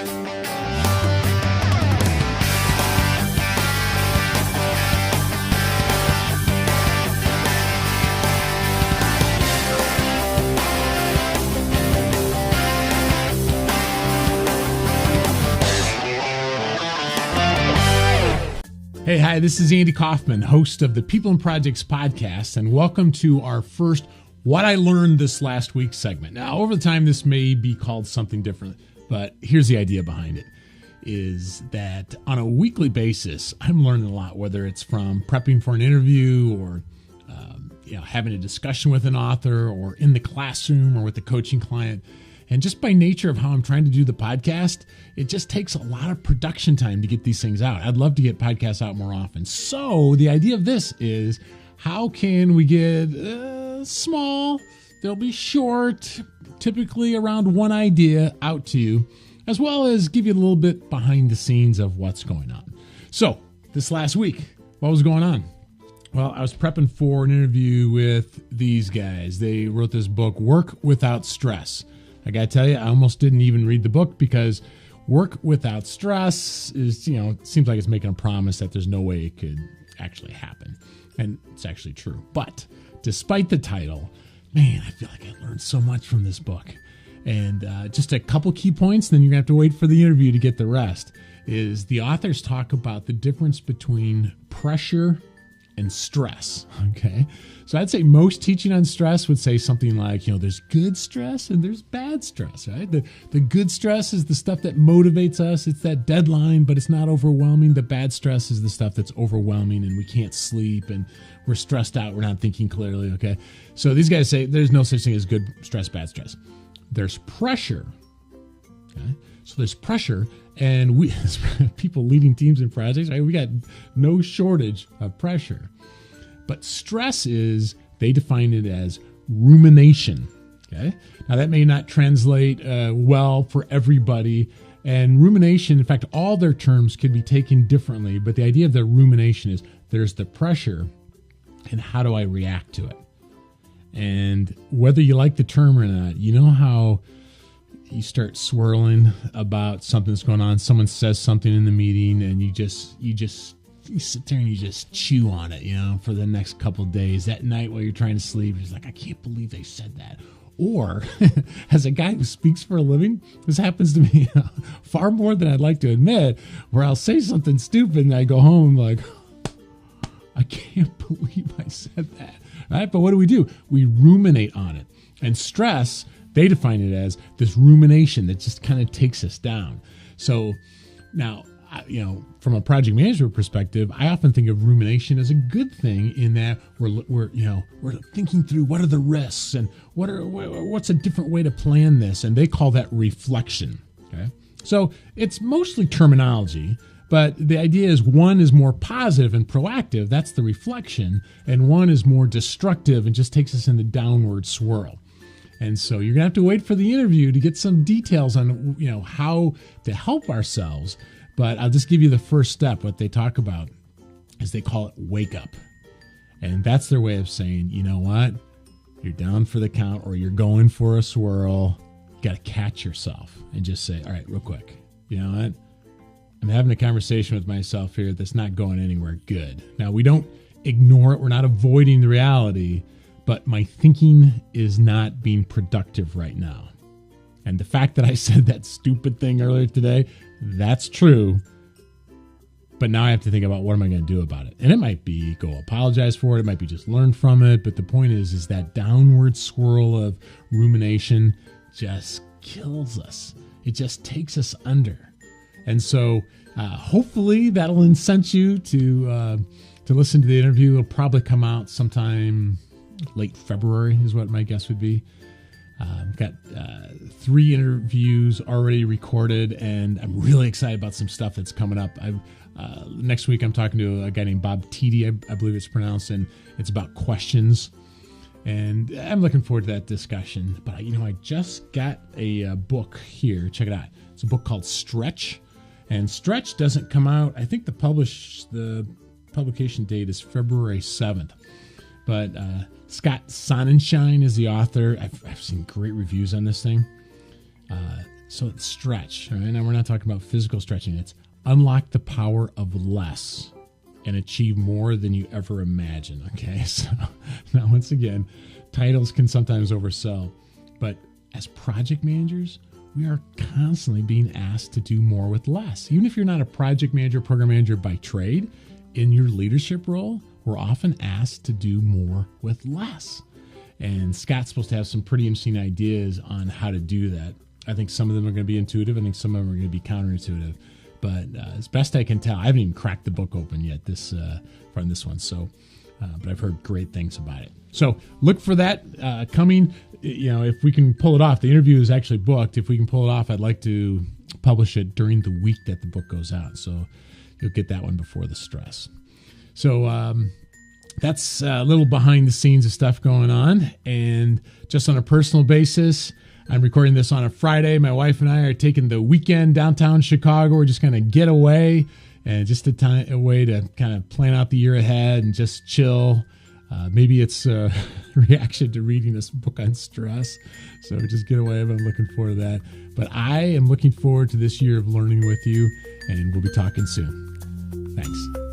Hey, hi, this is Andy Kaufman, host of the People and Projects podcast, and welcome to our first What I Learned This Last Week segment. Now, over the time, this may be called something different, but here's the idea behind it, is that on a weekly basis, I'm learning a lot, whether it's from prepping for an interview or having a discussion with an author or in the classroom or with a coaching client. And just by nature of how I'm trying to do the podcast, it just takes a lot of production time to get these things out. I'd love to get podcasts out more often. So the idea of this is, how can we get small, they'll be short, typically around one idea out to you, as well as give you a little bit behind the scenes of what's going on. So this last week, what was going on? Well, I was prepping for an interview with these guys. They wrote this book, Work Without Stress. I got to tell you, I almost didn't even read the book because work without stress is, it seems like it's making a promise that there's no way it could actually happen. And it's actually true. But despite the title, man, I feel like I learned so much from this book. And just a couple key points, then you're going to have to wait for the interview to get the rest, is the authors talk about the difference between pressure and stress. Okay. So I'd say most teaching on stress would say something like, there's good stress and there's bad stress, right? The good stress is the stuff that motivates us. It's that deadline, but it's not overwhelming. The bad stress is the stuff that's overwhelming and we can't sleep and we're stressed out. We're not thinking clearly. Okay. So these guys say there's no such thing as good stress, bad stress. There's pressure. Okay. So there's pressure, and we, as people leading teams and projects, right, we got no shortage of pressure. But stress is, they define it as rumination. Okay. Now that may not translate well for everybody. And rumination, in fact, all their terms could be taken differently. But the idea of the rumination is there's the pressure, and how do I react to it? And whether you like the term or not, you know how you start swirling about something that's going on. Someone says something in the meeting and you sit there and you just chew on it, for the next couple of days. That night while you're trying to sleep, you're just like, I can't believe they said that. Or as a guy who speaks for a living, this happens to me far more than I'd like to admit, where I'll say something stupid and I go home like, I can't believe I said that. Right? But what do? We ruminate on it. And stress, they define it as this rumination that just kind of takes us down. So now, from a project management perspective, I often think of rumination as a good thing in that we're thinking through what are the risks and what's a different way to plan this, and they call that reflection. Okay, so it's mostly terminology, but the idea is one is more positive and proactive. That's the reflection, and one is more destructive and just takes us in the downward swirl. And so you're going to have to wait for the interview to get some details on, how to help ourselves. But I'll just give you the first step. What they talk about is they call it wake up. And that's their way of saying, you know what? You're down for the count or you're going for a swirl. You got to catch yourself and just say, all right, real quick. You know what? I'm having a conversation with myself here that's not going anywhere good. Now, we don't ignore it. We're not avoiding the reality. But my thinking is not being productive right now. And the fact that I said that stupid thing earlier today, that's true. But now I have to think about what am I going to do about it? And it might be go apologize for it. It might be just learn from it. But the point is that downward swirl of rumination just kills us. It just takes us under. And so hopefully that'll incent you to listen to the interview. It'll probably come out sometime late February is what my guess would be. Got 3 interviews already recorded, and I'm really excited about some stuff that's coming up. Next week, I'm talking to a guy named Bob Tiede, I believe it's pronounced, and it's about questions. And I'm looking forward to that discussion. But, I just got a book here. Check it out. It's a book called Stretch. And Stretch doesn't come out, I think the publication date is February 7th. But Scott Sonnenschein is the author. I've seen great reviews on this thing. So it's stretch. All right? Now we're not talking about physical stretching. It's unlock the power of less and achieve more than you ever imagined. Okay. So now once again, titles can sometimes oversell, but as project managers, we are constantly being asked to do more with less. Even if you're not a project manager, program manager by trade, in your leadership role, we're often asked to do more with less. And Scott's supposed to have some pretty interesting ideas on how to do that. I think some of them are going to be intuitive. I think some of them are going to be counterintuitive. But as best I can tell, I haven't even cracked the book open yet from this one. So, but I've heard great things about it. So look for that coming. If we can pull it off, the interview is actually booked. If we can pull it off, I'd like to publish it during the week that the book goes out. So you'll get that one before the stress. So that's a little behind the scenes of stuff going on. And just on a personal basis, I'm recording this on a Friday. My wife and I are taking the weekend downtown Chicago. We're just going to get away and just a way to kind of plan out the year ahead and just chill. Maybe it's a reaction to reading this book on stress. So just get away. But I'm looking forward to that. But I am looking forward to this year of learning with you, and we'll be talking soon. Thanks.